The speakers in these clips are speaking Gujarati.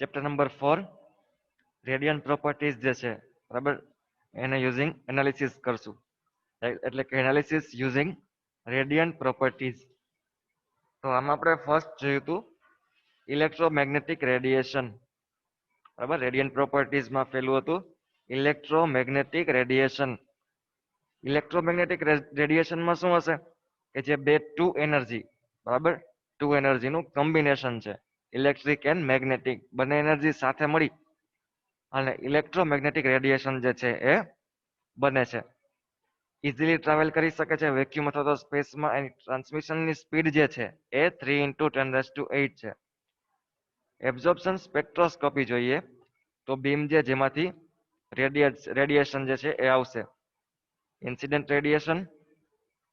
ચેપ્ટર નંબર 4 રેડિયન્ટ પ્રોપર્ટીઝ જે છે બરાબર એને યુઝિંગ એનાલિસિસ કરશું એટલે કે એનાલિસિસ યુઝિંગ રેડિયન્ટ પ્રોપર્ટીઝ. તો આમાં આપણે ફર્સ્ટ જોયું હતું ઇલેક્ટ્રોમેગ્નેટિક રેડિયેશન બરાબર. રેડિયન્ટ પ્રોપર્ટીઝમાં પેલું હતું ઇલેક્ટ્રોમેગ્નેટિક રેડિયેશન. ઇલેક્ટ્રોમેગ્નેટિક રેડિયેશનમાં શું હશે કે જે બે ટુ એનર્જી બરાબર ટુ એનર્જીનું કોમ્બિનેશન છે ઇલેક્ટ્રિક એન્ડ મેગ્નેટિક બંને એનર્જી સાથે મળી અને ઇલેક્ટ્રોમેગ્નેટિક રેડિયેશન જે છે એ બને છે. ઇઝીલી ટ્રાવેલ કરી શકે છે વેક્યુમ અથવા તો સ્પેસમાં. એની ટ્રાન્સમિશનની સ્પીડ જે છે એ 3 × 10⁸ છે. એબ્ઝોર્પ્શન સ્પેક્ટ્રોસ્કોપી જોઈએ તો બીમ જેમાંથી રેડિયેશન જે છે એ આવશે. ઇન્સિડન્ટ રેડિયેશન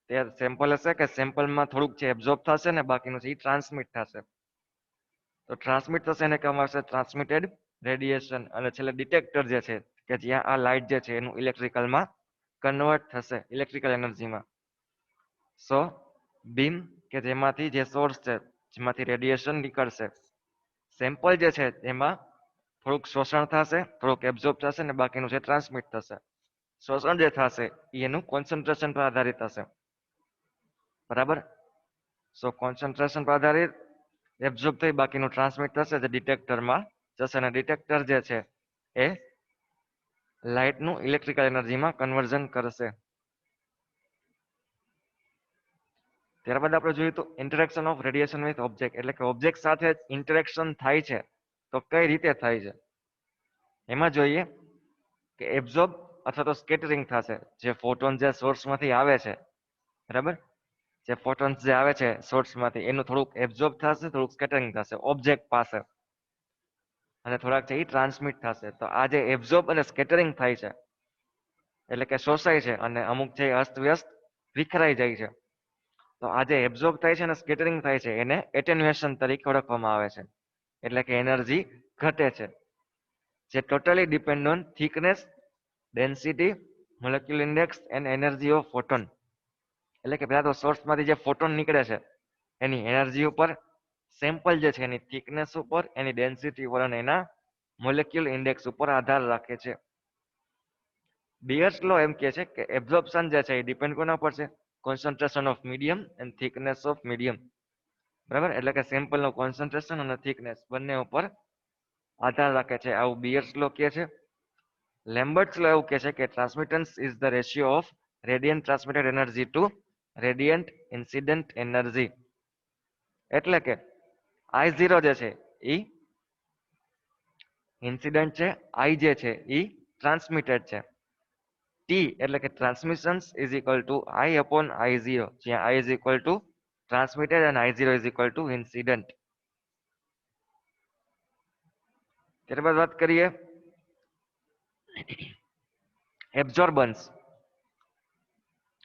તે સેમ્પલ હશે કે સેમ્પલમાં થોડુંક છે એબ્ઝોર્બ થશે ને બાકીનું છે એ ટ્રાન્સમિટ થશે. તો ટ્રાન્સમિટ થશે એને કહેવામાં આવશે ટ્રાન્સમિટેડ રેડિયેશન. અને છેલ્લે ડિટેક્ટર જે છે કે જ્યાં આ લાઇટ જે છે એનું ઇલેક્ટ્રિકલમાં કન્વર્ટ થશે ઇલેક્ટ્રિકલ એનર્જીમાં. સો બીમ કે જેમાંથી જે સોર્સ છે જેમાંથી રેડિયેશન નીકળશે સેમ્પલ જે છે એમાં થોડુંક શોષણ થશે થોડુંક એબ્ઝોર્બ થશે ને બાકીનું છે ટ્રાન્સમિટ થશે. શોષણ જે થશે એનું કોન્સન્ટ્રેશન પર આધારિત હશે બરાબર. સો કોન્સન્ટ્રેશન પર આધારિત એબ્ઝોર્બ થઈ બાકીનું ટ્રાન્સમિટ થશે જે ડિટેક્ટરમાં જશે અને ડિટેક્ટર જે છે એ લાઇટનું ઇલેક્ટ્રિકલ એનર્જીમાં કન્વર્ઝન કરશે. ત્યારબાદ આપણે જોયું તો interaction of radiation with object એટલે કે ઓબ્જેક્ટ સાથે ઇન્ટરેક્શન થાય છે તો કઈ રીતે થાય છે એમાં જોઈએ કે એબ્ઝોર્બ અથવા તો સ્કેટરિંગ થશે. જે ફોટોન જે સોર્સમાંથી આવે છે બરાબર જે ફોટોન્સ જે આવે છે સોર્સમાંથી એનું થોડુંક એબ્ઝોર્બ થશે થોડુંક સ્કેટરિંગ થશે ઓબ્જેક્ટ પાસે અને થોડાક છે એ ટ્રાન્સમિટ થશે. તો આ જે એબ્ઝોર્બ અને સ્કેટરિંગ થાય છે એટલે કે શોષાય છે અને અમુક છે અસ્તવ્યસ્ત વિખરાઈ જાય છે. તો આ જે એબ્ઝોર્બ થાય છે અને સ્કેટરિંગ થાય છે એને એટેન્યુએશન તરીકે ઓળખવામાં આવે છે એટલે કે એનર્જી ઘટે છે જે totally depend on thickness density molecular index and energy of photon. એટલે કે પેલા તો સોર્સમાંથી જે ફોટોન નીકળે છે એની એનર્જી ઉપર સેમ્પલ જે છે એની થિકનેસ ઉપર એની ડેન્સિટી ઉપર અને એના મોલેક્યુલર ઇન્ડેક્સ ઉપર આધાર રાખે છે. બીયર્સ લો એમ કહે છે કે એબ્ઝોર્પ્શન જે છે એ ડિપેન્ડ કોના પર છે concentration of medium and thickness of medium બરાબર. એટલે કે સેમ્પલનું કોન્સન્ટ્રેશન અને થિકનેસ બંને ઉપર આધાર રાખે છે આવું બીયર્સ લો કહે છે. લેમ્બર્ટ્સ લો એવું કહે છે કે transmittance is the ratio of radiant transmitted energy to radiant incident energy. એટલે કે I0 જે છે એ ઇન્સિડન્ટ છે I જે છે એ ટ્રાન્સમિટેડ છે. ટી એટલે કે transmission is equal two I/I0 જ્યાં I is equal two transmitted અને I0 is equal two incident. ત્યારબાદ વાત કરીએ એબ્ઝોર્બન્સ.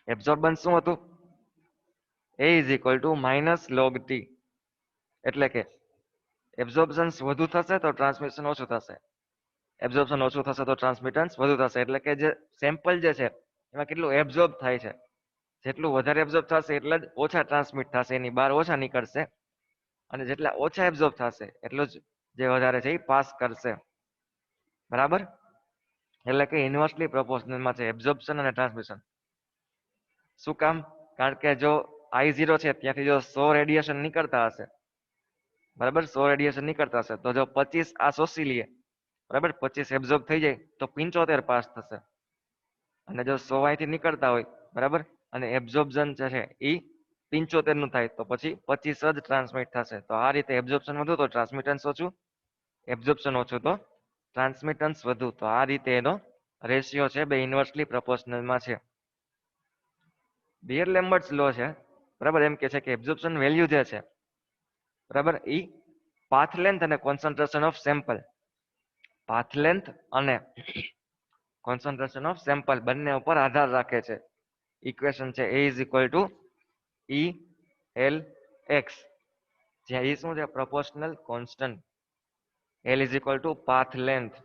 એબ્ઝોર્બન્સ શું હતું A is equal two -log T. એટલે કે એબ્ઝોર્બન્સ વધુ થશે તો ટ્રાન્સમિશન ઓછું થશે એબ્ઝોર્પ્શન ઓછું થશે તો ટ્રાન્સમિટન્સ વધુ થશે. એટલે કે જે સેમ્પલ જે છે એમાં કેટલું એબ્ઝોર્બ થાય છે જેટલું વધારે એબ્ઝોર્બ થશે એટલા જ ઓછા ટ્રાન્સમિટ થશે એની બહાર ઓછા નીકળશે અને જેટલા ઓછા એબ્ઝોર્બ થશે એટલું જ જે વધારે છે એ પાસ કરશે બરાબર. એટલે કે ઇન્વર્સલી પ્રોપોર્શનલમાં છે એબ્ઝોર્પ્શન અને ટ્રાન્સમિશન. શું કામ કારણ કે જો I0 છે ત્યાંથી જો 100 રેડિયેશન નીકળતા હશે બરાબર 100 રેડિયેશન નીકળતા હશે તો જો 25 આ શોષી લઈએ બરાબર 25 એબ્ઝોર્બ થઈ જાય તો 75 પાસ થશે. અને જો 100 અહીંથી નીકળતા હોય બરાબર અને એબ્ઝોર્પ્શન છે એ 75 નું થાય તો પછી 25 જ ટ્રાન્સમિટ થશે. તો આ રીતે એબ્ઝોર્પ્શન વધુ તો ટ્રાન્સમિટન્સ ઓછું એબ્ઝોર્પ્શન ઓછું તો ટ્રાન્સમિટન્સ વધુ. તો આ રીતે એનો રેશિયો છે બે ઇન્વર્સલી પ્રોપોર્શનલમાં છે. બીયર લેમ્બર્ટ્સ લો છે બરાબર એમ કે છે કે એબ્ઝોર્પ્શન વેલ્યુ જે છે બરાબર એ પાથ લેન્થ અને concentration of sample path length અને કોન્સન્ટ્રેશન ઓફ સેમ્પલ બંને ઉપર આધાર રાખે છે. ઇક્વેશન છે A is equal two ELX જ્યાં E શું છે proportional constant L is equal two path length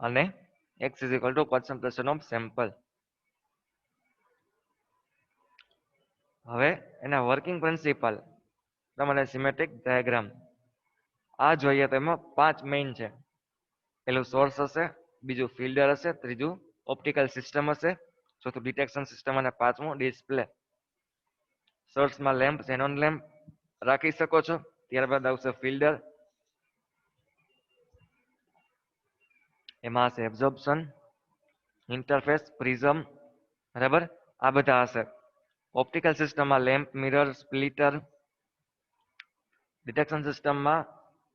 અને X is equal two concentration of sample. હવે એના વર્કિંગ પ્રિન્સિપલ પ્રમાણે સિમેટ્રિક ડાયાગ્રામ આ જોઈએ તો એમાં 5 મેઇન છે. પેલું સોર્સ હશે, બીજું ફિલ્ટર હશે, ત્રીજું ઓપ્ટિકલ સિસ્ટમ હશે, ચોથું ડિટેક્શન સિસ્ટમ અને પાંચમું ડિસ્પ્લે. સોર્સમાં લેમ્પ, ઝેનોન લેમ્પ રાખી શકો છો. ત્યારબાદ આવશે ફિલ્ટર, એમાં હશે એબ્ઝોર્પ્શન, ઇન્ટરફેસ, પ્રિઝમ, બરાબર, આ બધા હશે. ઓપ્ટિકલ સિસ્ટમમાં લેમ્પ, મિરર, સ્પ્લિટર. ડિટેક્શન સિસ્ટમમાં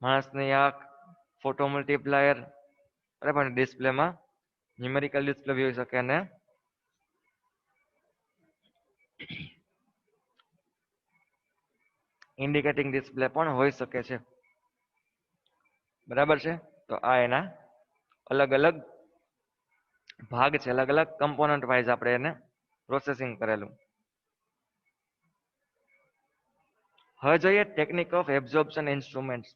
માણસની આંખ, ફોટો મલ્ટીપ્લાયર, બરાબર, ડિસ્પ્લેમાં ન્યુમેરિકલ ડિસ્પ્લે હોઈ શકે અને ઇન્ડિકેટિંગ ડિસ્પ્લે પણ હોઈ શકે છે. બરાબર છે. તો આ એના અલગ અલગ ભાગ છે, અલગ અલગ કમ્પોનન્ટ વાઇઝ આપણે એને પ્રોસેસિંગ કરેલું. હવે જોઈએ technique of absorption instruments.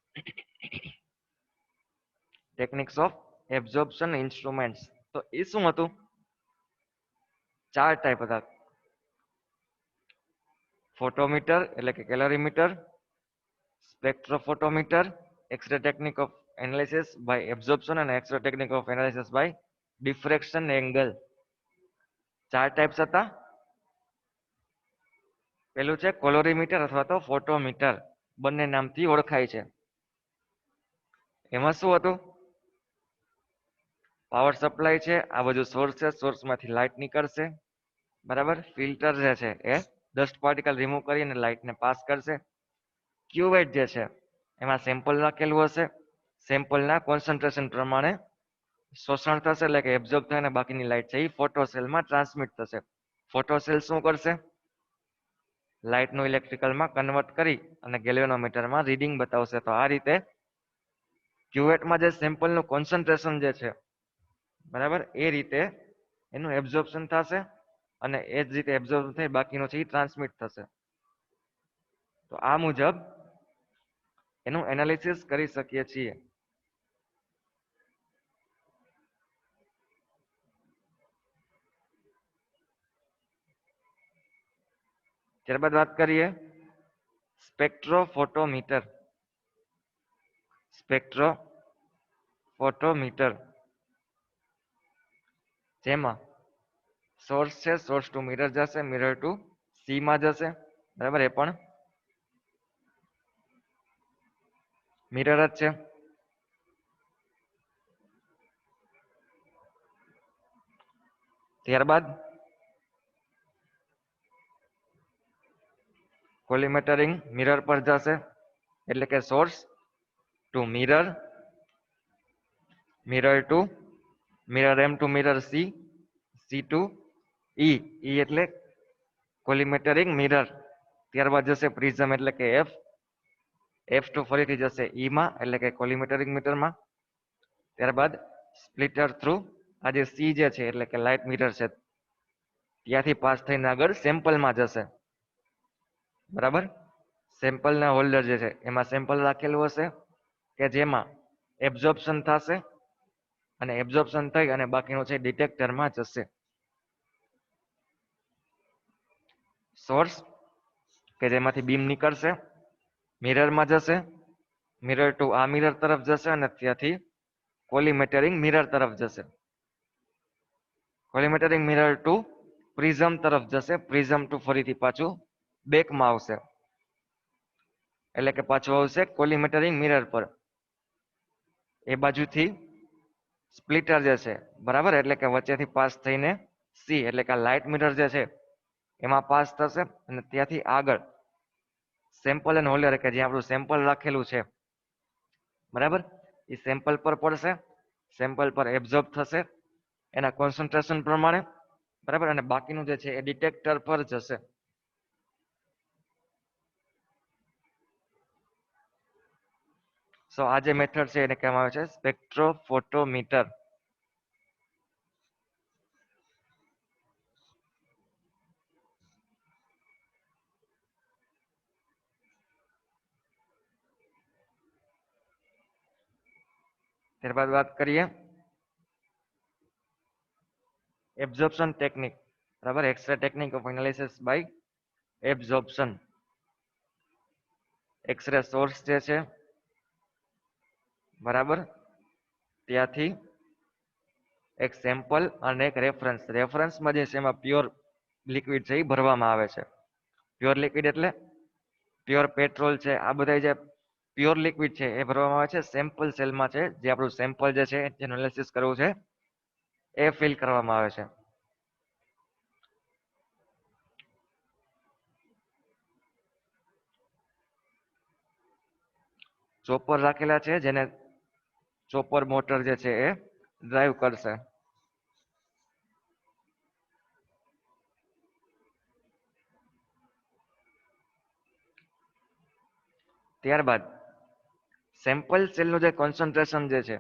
Techniques of absorption instruments. તો એ શું હતું? 4 ટાઈપ હતા. ફોટોમીટર એટલે કે colorimeter, spectrophotometer, X-ray technique of analysis by absorption અને X-ray technique of analysis by diffraction angle. 4 types હતા. પેલું છે કોલોરીમીટર અથવા તો ફોટોમીટર, બંને નામથી ઓળખાય છે. એમાં શું હતું? પાવર સપ્લાય છે, આ બાજુ સોર્સ છે, સોર્સમાંથી લાઇટ નીકળશે, બરાબર. ફિલ્ટર જે છે એ ડસ્ટ પાર્ટિકલ રિમૂવ કરીને લાઇટને પાસ કરશે. ક્યુવેટ જે છે એમાં સેમ્પલ રાખેલું હશે, સેમ્પલના કોન્સન્ટ્રેશન પ્રમાણે શોષણ થશે, એટલે કે એબ્ઝોર્બ થઈને બાકીની લાઇટ છે એ ફોટોસેલમાં ટ્રાન્સમિટ થશે. ફોટોસેલ શું કરશે? લાઇટનું ઇલેક્ટ્રિકલમાં કન્વર્ટ કરી અને ગેલ્વેનોમીટરમાં રીડિંગ બતાવશે. તો આ રીતે ક્યુવેટમાં જે સેમ્પલનું કોન્સન્ટ્રેશન જે છે, બરાબર, એ રીતે એનું એબ્ઝોર્પ્શન થશે અને એ જ રીતે એબ્ઝોર્બ થઈ બાકીનું છે એ ટ્રાન્સમિટ થશે. તો આ મુજબ એનું એનાલિસિસ કરી શકીએ છીએ. ત્યારબાદ વાત કરીએ સ્પેક્ટ્રોફોટોમીટર. સ્પેક્ટ્રોફોટોમીટર જેમાં સોર્સ છે, સોર્સ ટુ મિરર જશે, મિરર ટુ સી માં જશે, બરાબર. એ પણ મિરર જ છે. ત્યારબાદ કોલિમેટરિંગ મિરર પર જશે, એટલે કે source to mirror, mirror to mirror M to mirror C, C to E, E એટલે કોલિમેટરિંગ મિરર. ત્યારબાદ જશે પ્રિઝમ એટલે કે એફ, એફ ટુ ફરીથી જશે ઈ માં એટલે કે કોલિમેટરિંગ મીટરમાં. ત્યારબાદ સ્પ્લિટર થ્રુ આ જે સી જે છે એટલે કે લાઇટ મીટર છે ત્યાંથી પાસ થઈને આગળ સેમ્પલમાં જશે, બરાબર. સેમ્પલના હોલ્ડર જે છે એમાં સેમ્પલ રાખેલું હશે કે જેમાં એબ્ઝોર્પ્શન થશે અને એબ્ઝોર્પ્શન થઈ અને બાકીનું છે ડિટેક્ટરમાં જશે. સોર્સ કે જેમાંથી બીમ નીકળશે મિરરમાં જશે, મિરર ટુ આ મિરર તરફ જશે અને ત્યાંથી કોલિમેટરિંગ મિરર તરફ જશે. કોલિમેટરિંગ મિરર ટુ પ્રિઝમ તરફ જશે, પ્રિઝમ ટુ ફરીથી પાછું બેકમાં આવશે, એટલે કે પાછું આવશે કોલિમેટરિંગ મિરર પર. એ બાજુથી સ્પ્લિટર જે છે, બરાબર, એટલે કે વચ્ચેથી પાસ થઈને સી એટલે કે લાઇટ મીટર જે છે એમાં પાસ થશે અને ત્યાંથી આગળ સેમ્પલ એન્ડ હોલ્ડર કે જ્યાં આપણું સેમ્પલ રાખેલું છે, બરાબર, એ સેમ્પલ પર પડશે. સેમ્પલ પર એબ્ઝોર્બ થશે એના કોન્સન્ટ્રેશન પ્રમાણે, બરાબર, અને બાકીનું જે છે એ ડિટેક્ટર પર જશે. સો આ જે મેથડ છે એને કહેવામાં આવે છે સ્પેક્ટ્રોફોટોમીટર. ત્યારબાદ વાત કરીએ એબ્ઝોર્પ્શન ટેકનિક, બરાબર, X-ray technique of analysis by absorption. X-ray source જે છે બરાબર. ત્યાંથી એક સેમ્પલ અને એક રેફરન્સ. રેફરન્સમાં જે છે એમાં પ્યોર લિક્વિડ છે એ ભરવામાં આવે છે. પ્યોર લિક્વિડ એટલે પ્યોર પેટ્રોલ છે, આ બધા જે પ્યોર લિક્વિડ છે એ ભરવામાં આવે છે. સેમ્પલ સેલમાં છે જે આપણું સેમ્પલ જે છે જેનું એનાલિસિસ કરવું છે એ ફિલ કરવામાં આવે છે. ચોપર રાખેલા છે જેને ચોપર મોટર જે છે એ ડ્રાઈવ કરશે. ત્યારબાદ સેમ્પલ સેલનું જે કોન્સન્ટ્રેશન જે છે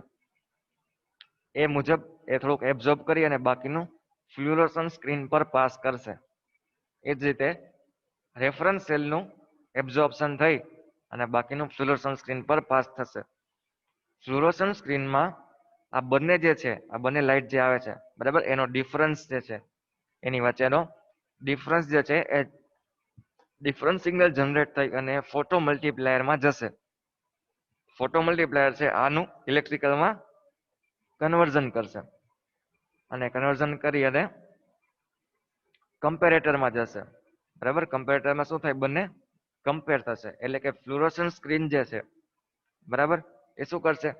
એ મુજબ એ થોડુંક એબ્ઝોર્બ કરી અને બાકીનું ફ્લુરોસન સ્ક્રીન પર પાસ કરશે. એ જ રીતે રેફરન્સ સેલનું એબ્ઝોર્પ્શન થઈ અને બાકીનું ફ્લુરોસન સ્ક્રીન પર પાસ થશે. ફ્લુરોસન સ્ક્રીનમાં આ બંને જે છે, આ બંને લાઇટ જે આવે છે બરાબર, એનો ડિફરન્સ જે છે એની વચ્ચેનો ડિફરન્સ જે છે એ ડિફરન્સ સિગ્નલ જનરેટ થઈ અને ફોટો મલ્ટીપ્લાયરમાં જશે. ફોટો મલ્ટીપ્લાયર છે આનું ઇલેક્ટ્રિકલમાં કન્વર્ઝન કરશે અને કન્વર્ઝન કરી અને કમ્પેરેટરમાં જશે. બરાબર, કમ્પેરેટરમાં શું થાય, બંને કમ્પેર થશે. એટલે કે ફ્લુરોસન સ્ક્રીન જે છે બરાબર, એ શું કરશે,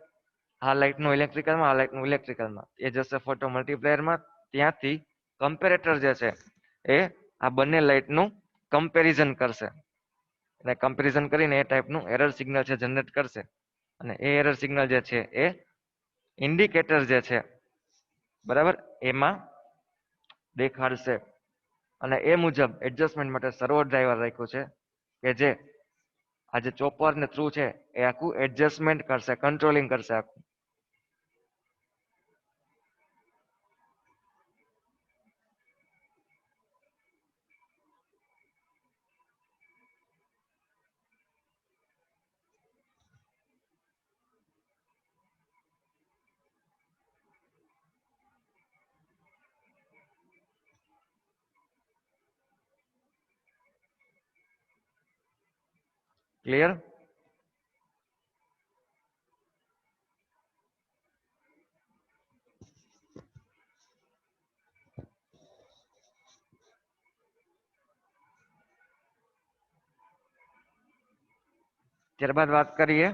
આ લાઇટનું ઇલેક્ટ્રિકલમાં, આ લાઇટનું ઇલેક્ટ્રિકલમાં, એ જશે ફોટો મલ્ટીપ્લાયરમાં. ત્યાંથી કમ્પેરેટર જે છે એ આ બંને લાઇટનું કમ્પેરિઝન કરશે અને કમ્પેરિઝન કરીને એ ટાઈપનું એરર સિગ્નલ છે જનરેટ કરશે. અને એ એરર સિગ્નલ જે છે એ ઇન્ડિકેટર જે છે બરાબર એમાં દેખાડશે. અને એ મુજબ એડજસ્ટમેન્ટ માટે સર્વર ડ્રાઈવર રાખ્યું છે કે જે આ જે ચોપર ને થ્રુ છે એ આખું એડજસ્ટમેન્ટ કરશે, કંટ્રોલિંગ કરશે આખું. ક્લિયર? ત્યારબાદ વાત કરીએ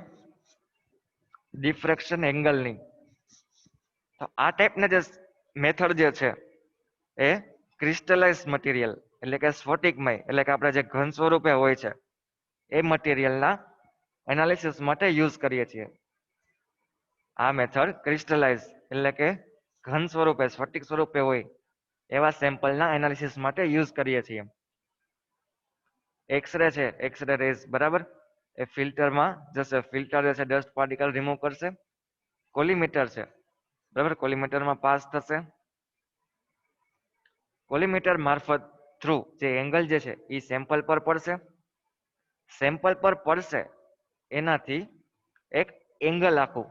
ડિફ્રેક્શન એંગલની. તો આ ટાઈપના જે મેથડ જે છે એ ક્રિસ્ટલાઇઝ મટીરિયલ એટલે કે સ્ફટિકમય એટલે કે આપણે જે ઘન સ્વરૂપે હોય છે એ મટીરિયલના એનાલિસિસ માટે યુઝ કરીએ છીએ. આ મેથડ ક્રિસ્ટલાઇઝ એટલે કે ઘન સ્વરૂપે, સ્ફટિક સ્વરૂપે હોય એવા સેમ્પલના એનાલિસિસ માટે યુઝ કરીએ છીએ. એક્સરે છે, એક્સરે રેઝ બરાબર, એ ફિલ્ટરમાં જશે. ફિલ્ટર જે છે ડસ્ટ પાર્ટિકલ રિમૂવ કરશે. કોલીમીટર છે બરાબર, કોલીમીટરમાં પાસ થશે. કોલીમીટર મારફત થ્રુ જે એંગલ જે છે એ સેમ્પલ પર પડશે. સેમ્પલ પર પડશે એનાથી એક એંગલ આખું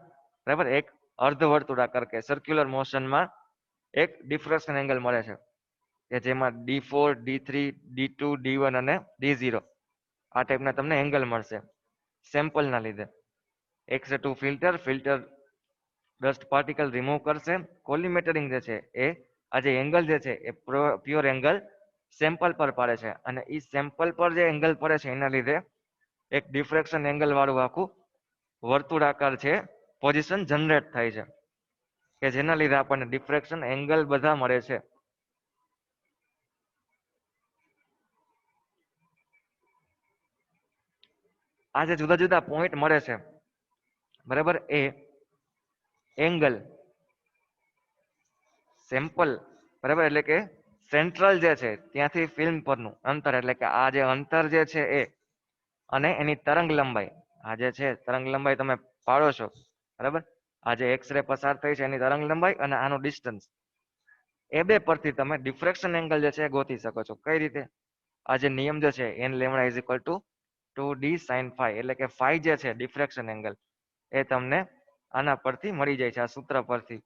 બરાબર, એક અર્ધવર્તુળાકાર કે સર્ક્યુલર મોશનમાં એક ડિફ્રેક્શન એંગલ મળે છે કે જેમાં D4, D3, D2, D1 અને D0 આ ટાઈપના તમને એંગલ મળશે સેમ્પલના લીધે. X-ray to filter, filter dust particle remove કરશે. કોલીમેટરિંગ જે છે એ આ જે એંગલ જે છે એ પ્યોર એંગલ સેમ્પલ પર પડે છે અને એ સેમ્પલ પર જે એંગલ પડે છે એના લીધે એક ડિફ્રેક્શન એંગલ વાળું આખું વર્તુળાકાર છે પોઝિશન જનરેટ થાય છે કે જેના લીધે આપણને ડિફ્રેક્શન એંગલ બધા મળે છે. આ જે જુદા જુદા પોઈન્ટ મળે છે બરાબર, એ એંગલ સેમ્પલ બરાબર એટલે કે સેન્ટ્રલ જે છે ત્યાંથી ફિલ્મ પરનું અંતર એટલે કે આ જે અંતર જે છે એ અને એની તરંગ લંબાઈ, આ જે છે તરંગ લંબાઈ તમે પાડો છો બરાબર, આ જે એક્સરે પસાર થઈ છે એની તરંગ લંબાઈ અને આનું ડિસ્ટન્સ, એ બે પરથી તમે ડિફ્રેક્શન એંગલ જે છે એ ગોતી શકો છો. કઈ રીતે? આ જે નિયમ જે છે n lambda is equal two 2d sin phi એટલે કે phi જે છે ડિફ્રેક્શન એંગલ એ તમને આના પરથી મળી જાય છે, આ સૂત્ર પરથી.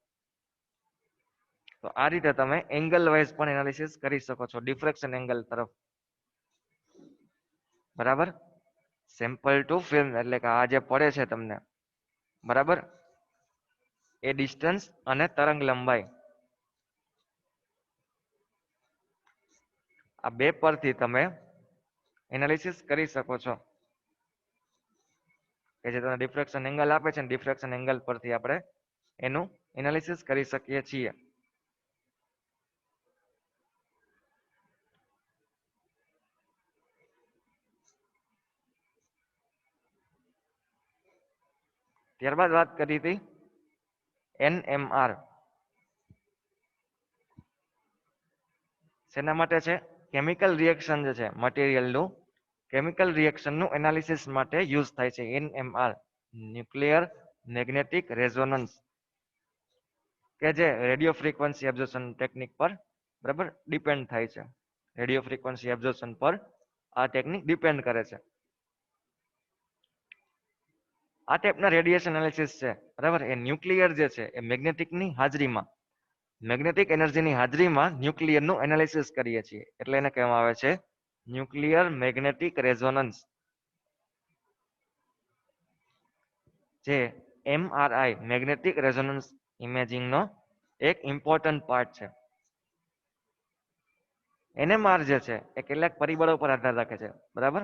તો આ રીતે તમે એંગલ વાઇઝ પણ એનાલિસિસ કરી શકો છો ડિફ્રેક્શન એંગલ તરફ. બરાબર, સેમ્પલ ટુ ફિલ્મ એટલે કે આ જે પડે છે તમને બરાબર, એ ડિસ્ટન્સ અને તરંગ લંબાઈ આ બે પરથી તમે એનાલિસિસ કરી શકો છો કે જે તમને ડિફ્રેક્શન એંગલ આપે છે ડિફ્રેક્શન એંગલ પરથી આપણે એનું એનાલિસિસ કરી શકીએ છીએ ત્યારબાદ વાત કરી હતી NMR શેના માટે છે કેમિકલ રિએક્શન જે છે મટીરિયલનું કેમિકલ રિએક્શનનું એનાલિસિસ માટે યુઝ થાય છે NMR ન્યુક્લિયર મેગ્નેટિક રેઝોનન્સ કે જે રેડિયો ફ્રીક્વન્સી એબ્ઝોર્પ્શન ટેકનિક પર બરાબર ડિપેન્ડ થાય છે રેડિયો ફ્રીક્વન્સી એબ્ઝોર્પ્શન પર આ ટેકનિક ડિપેન્ડ કરે છે આ ટાઈપના રેડિયેશન એનાલિસિસ છે બરાબર એ ન્યુક્લિયર જે છે એ મેગ્નેટિકની હાજરીમાં મેગ્નેટિક એનર્જીની હાજરીમાં ન્યુક્લિયરનું એનાલિસિસ કરીએ છીએ એટલે એને કહેવામાં આવે છે ન્યુક્લિયર મેગ્નેટિક રેઝોનન્સ જે MRI મેગ્નેટિક રેઝોનન્સ ઇમેજિંગનો એક ઇમ્પોર્ટન્ટ પાર્ટ છે NMR જે છે એ કેટલાક પરિબળો પર આધાર રાખે છે બરાબર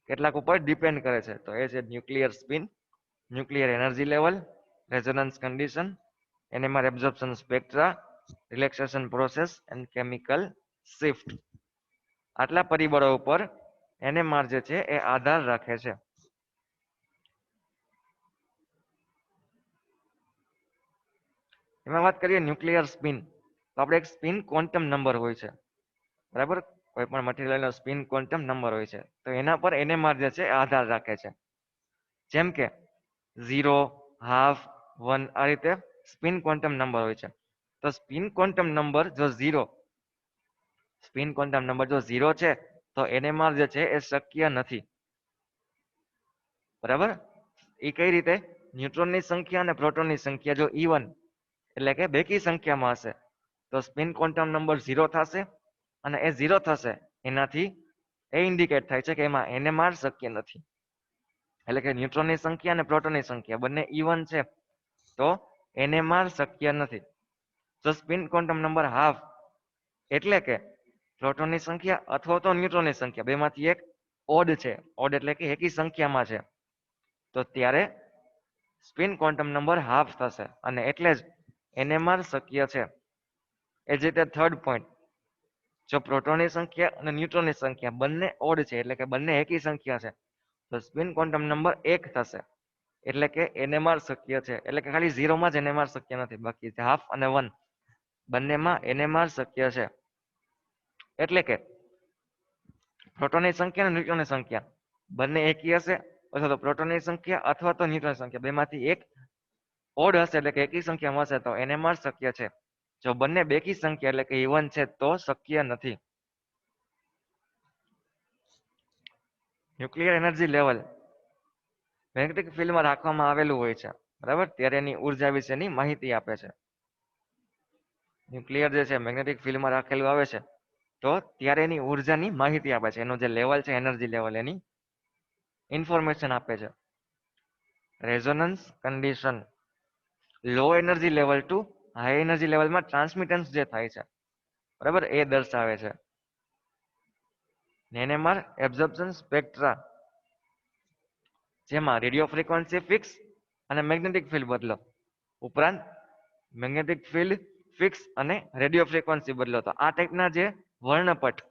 કેટલાક ઉપર ડિપેન્ડ કરે છે તો એ છે nuclear spin nuclear energy level resonance condition NMR absorption spectra relaxation process and chemical shift આટલા પરિબળો ઉપર NMR જે છે એ આધાર રાખે છે એમાં વાત કરીએ ન્યુક્લિયર સ્પિન તો આપણે એક સ્પિન ક્વોન્ટમ નંબર હોય છે બરાબર કોઈ પણ મટીરિયલનો સ્પિન ક્વોન્ટમ નંબર હોય છે તો એના પર NMR જે છે આધાર રાખે છે જેમ કે 0 હાફ 1 આ રીતે સ્પિન ક્વોન્ટમ નંબર હોય છે તો સ્પિન ક્વોન્ટમ નંબર જો 0 સ્પિન ક્વોન્ટમ નંબર જો 0 છે તો NMR જે છે એ શક્ય નથી બરાબર એ કઈ રીતે ન્યુટ્રોનની સંખ્યા અને પ્રોટોનની સંખ્યા જો ઇવન એટલે કે બેકી સંખ્યામાં હશે તો સ્પિન ક્વોન્ટમ નંબર 0 થશે અને એ 0 થશે એનાથી એ ઇન્ડિકેટ થાય છે કે એમાં NMR શક્ય નથી એટલે કે ન્યુટ્રોનની સંખ્યા અને પ્રોટોનની સંખ્યા બંને ઇવન છે તો NMR શક્ય નથી તો સ્પિન ક્વોન્ટમ નંબર હાફ એટલે કે પ્રોટોનની સંખ્યા અથવા તો ન્યુટ્રોનની સંખ્યા બેમાંથી એક ઓડ છે ઓડ એટલે કે એકી સંખ્યામાં છે તો ત્યારે સ્પિન ક્વોન્ટમ નંબર હાફ થશે અને એટલે જ NMR શક્ય છે એ જ રીતે થર્ડ પોઈન્ટ જો પ્રોટોનની સંખ્યા અને ન્યુટ્રોનની સંખ્યા બંને ઓડ છે એટલે કે બંને એકી સંખ્યા છે તો સ્પિન ક્વોન્ટમ નંબર 1 થશે એટલે કે NMR શક્ય છે એટલે કે ખાલી 0 માં જ NMR શક્ય નથી બાકી હાફ અને 1 બંનેમાં NMR શક્ય છે એટલે કે પ્રોટોનની સંખ્યા અને ન્યુટ્રોનની સંખ્યા બંને એકી હશે અથવા તો પ્રોટોનની સંખ્યા અથવા તો ન્યુટ્રોનની સંખ્યા બેમાંથી એક ઓડ હશે એટલે કે એકી સંખ્યામાં હશે તો NMR શક્ય છે જો બંને બેકી સંખ્યા એટલે કે ઇવન છે તો શક્ય નથી ન્યુક્લિયર એનર્જી લેવલ મેગ્નેટિક ફિલ્ડમાં રાખવામાં આવેલું હોય છે બરાબર ત્યારે એની ઉર્જા વિશેની માહિતી આપે છે ન્યુક્લિયર જે છે મેગ્નેટિક ફિલ્ડમાં રાખેલું આવે છે તો ત્યારે એની ઉર્જાની માહિતી આપે છે એનું જે લેવલ છે એનર્જી લેવલ એની ઇન્ફોર્મેશન આપે છે resonance condition low energy level to high energy લેવલમાં ટ્રાન્સમિટન્સ જે થાય છે બરાબર એ દર્શાવે છે NMR એબ્ઝોર્પ્શન સ્પેક્ટ્રા જેમાં રેડિયો ફ્રીક્વન્સી ફિક્સ અને મેગ્નેટિક ફિલ્ડ બદલો ઉપરાંત મેગ્નેટિક ફિલ્ડ ફિક્સ અને રેડિયો ફ્રીક્વન્સી બદલો તો આ ટાઈપના જે વર્ણપટ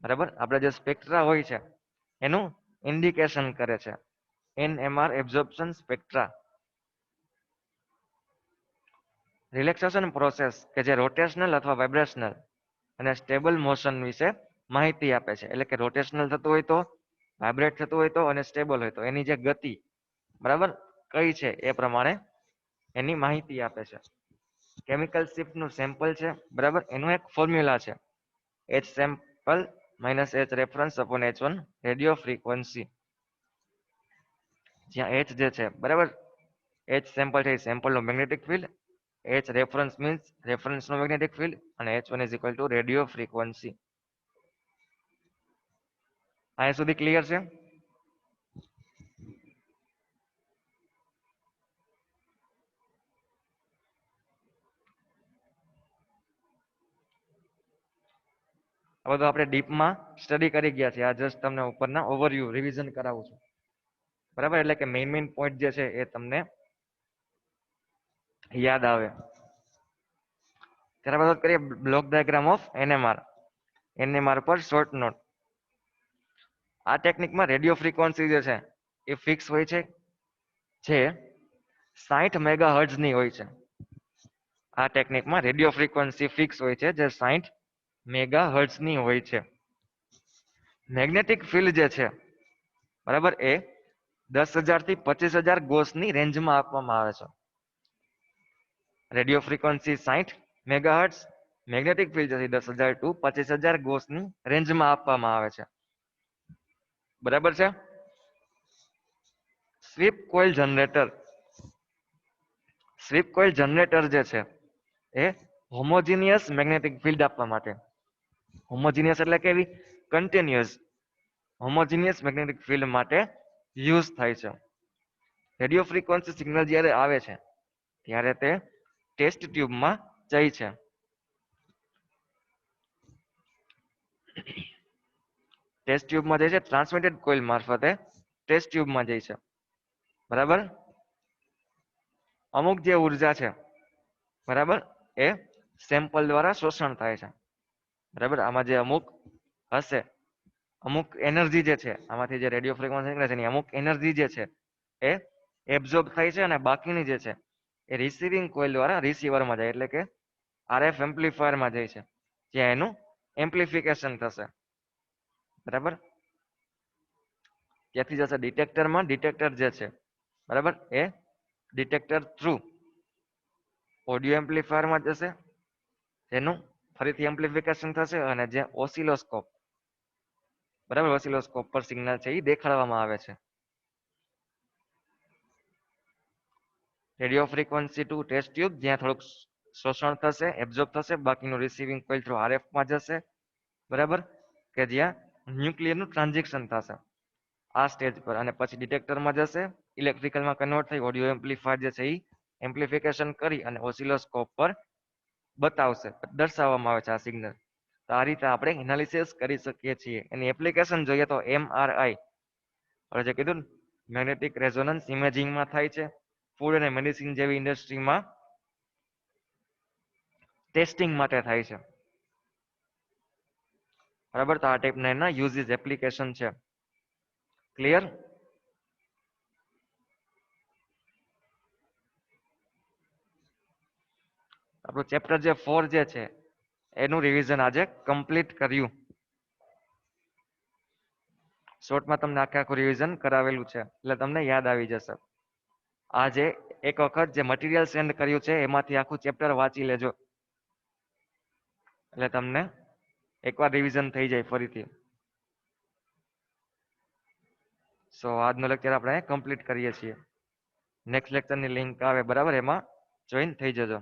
બરાબર આપણે જે સ્પેક્ટ્રા હોય છે એનું ઇન્ડિકેશન કરે છે NMR absorption spectra relaxation process કે જે રોટેશનલ અથવા વાઇબ્રેશનલ અને સ્ટેબલ મોશન વિશે માહિતી આપે છે એટલે કે રોટેશનલ થતું હોય તો વાઇબ્રેટ થતું હોય તો અને સ્ટેબલ હોય તો એની જે ગતિ બરાબર કઈ છે એ પ્રમાણે એની માહિતી આપે છે કેમિકલ શિફ્ટ નું સેમ્પલ છે બરાબર એનું એક ફોર્મ્યુલા છે H sample minus H reference upon H1 radio frequency જ્યાં H જે છે બરાબર H સેમ્પલ છે સેમ્પલ નો magnetic field H reference means reference નો મેગ્નેટિક ફિલ્ડ અને H1 is equal to radio frequency અહીંયા સુધી ક્લિયર છે આ બધું આપણે ડીપમાં સ્ટડી કરી ગયા છે. આ જસ્ટ તમને ઉપરના ઓવરવ્યુ રિવિઝન કરાવું છું. બરાબર, એટલે કે મેઇન પોઈન્ટ જે છે એ તમને યાદ આવે. ત્યારબાદ વાત કરીએ block diagram of NMR. NMR પર શોર્ટ નોટ. આ ટેકનિકમાં રેડિયો ફ્રીક્વન્સી જે છે એ ફિક્સ હોય છે, જે 60 મેગાહર્ટ્ઝ ની હોય છે. આ ટેકનિકમાં રેડિયો ફ્રીક્વન્સી ફિક્સ હોય છે, જે 60 મેગાહર્ટ્ઝ ની હોય છે. મેગ્નેટિક ફિલ્ડ જે છે, બરાબર, એ 10,000 થી 25,000 ગોસની રેન્જમાં આપવામાં આવે છે. Radio frequency 60 megahertz, magnetic field છે 10,000 ટુ 25,000 ગોસની રેન્જમાં આપવામાં આવે છે. બરાબર છે. Sweep coil generator. Sweep coil generator જે છે એ હોમોજીનિયસ મેગ્નેટિક ફિલ્ડ આપવા માટે, હોમોજીનિયસ એટલે કેવી, કન્ટિન્યુઅસ હોમોજીનિયસ મેગ્નેટિક ફિલ્ડ માટે યુઝ થાય છે. રેડિયો ફ્રીક્વન્સી સિગ્નલ જ્યારે આવે છે ત્યારે તે ટેસ્ટ ટ્યુબમાં જાય છે. ટેસ્ટ ટ્યુબમાં જાય છે, ટ્રાન્સમિટેડ કોઇલ મારફતે ટેસ્ટ ટ્યુબમાં જાય છે. બરાબર. અમુક જે ઉર્જા છે, બરાબર, એ સેમ્પલ દ્વારા શોષણ થાય છે. બરાબર, આમાં જે અમુક હશે, અમુક એનર્જી જે છે આમાંથી જે રેડિયો ફ્રીક્વન્સી નીકળે છે એની અમુક એનર્જી જે છે એ એબ્ઝોર્બ થાય છે, અને બાકીની જે છે એ રિસીવિંગ કોઇલ દ્વારા રિસીવરમાં જાય, એટલે કે આરએફ એમ્પ્લીફાયરમાં જાય છે, જ્યાં એનું એમ્પ્લિફિકેશન થશે. બરાબર. ત્યાંથી જશે ડિટેક્ટરમાં. ડિટેક્ટર જે છે, બરાબર, એ ડિટેક્ટર થ્રુ ઓડિયો એમ્પ્લીફાયરમાં જશે, જેનું ફરીથી એમ્પ્લિફિકેશન થશે, અને જે ઓસિલોસ્કોપ, બરાબર, ઓસિલોસ્કોપ પર સિગ્નલ છે એ દેખાડવામાં આવે છે. Radio frequency to test tube, જ્યાં થોડુંક શોષણ થશે, એબ્ઝોર્બ થશે, બાકીનું રિસીવિંગ કોઇલ થ્રુ આરએફમાં જશે. બરાબર, કે જ્યાં ન્યુક્લિયરનું ટ્રાન્ઝેક્શન થશે આ સ્ટેજ પર, અને પછી ડિટેક્ટરમાં જશે, ઇલેક્ટ્રિકલમાં કન્વર્ટ થઈ ઓડિયો એમ્પ્લીફાયર જે છે એ એમ્પ્લિફિકેશન કરી અને ઓસિલોસ્કોપ પર બતાવશે, દર્શાવવામાં આવે છે આ સિગ્નલ. તો આ રીતે આપણે એનાલિસિસ કરી શકીએ છીએ. એની એપ્લિકેશન જોઈએ તો એમઆરઆઈ, હવે જે કીધું મેગ્નેટિક રેઝોનન્સ ઇમેજિંગમાં થાય છે. ફૂડ અને મેડિસિન જેવી ઇન્ડસ્ટ્રીમાં ટેસ્ટિંગ માટે થાય છે. બરાબર, તો આ ટાઈપના એના યુઝિસ એપ્લિકેશન છે. ક્લિયર? આપણું ચેપ્ટર જે 4 જે છે એનું રિવિઝન આજે કમ્પ્લીટ કર્યું. શોર્ટમાં તમને આખું રિવિઝન કરાવેલું છે, એટલે તમને યાદ આવી જશે. આજે એક વખત જે મટીરિયલ સેન્ડ કર્યું છે એમાંથી આખું ચેપ્ટર વાંચી લેજો, એટલે તમને એકવાર રિવિઝન થઈ જાય ફરીથી. સો આજનો લેક્ચર આપણે કમ્પ્લીટ કરીએ છીએ. નેક્સ્ટ લેક્ચરની લિંક આવે, બરાબર, એમાં જોઈન થઈ જજો.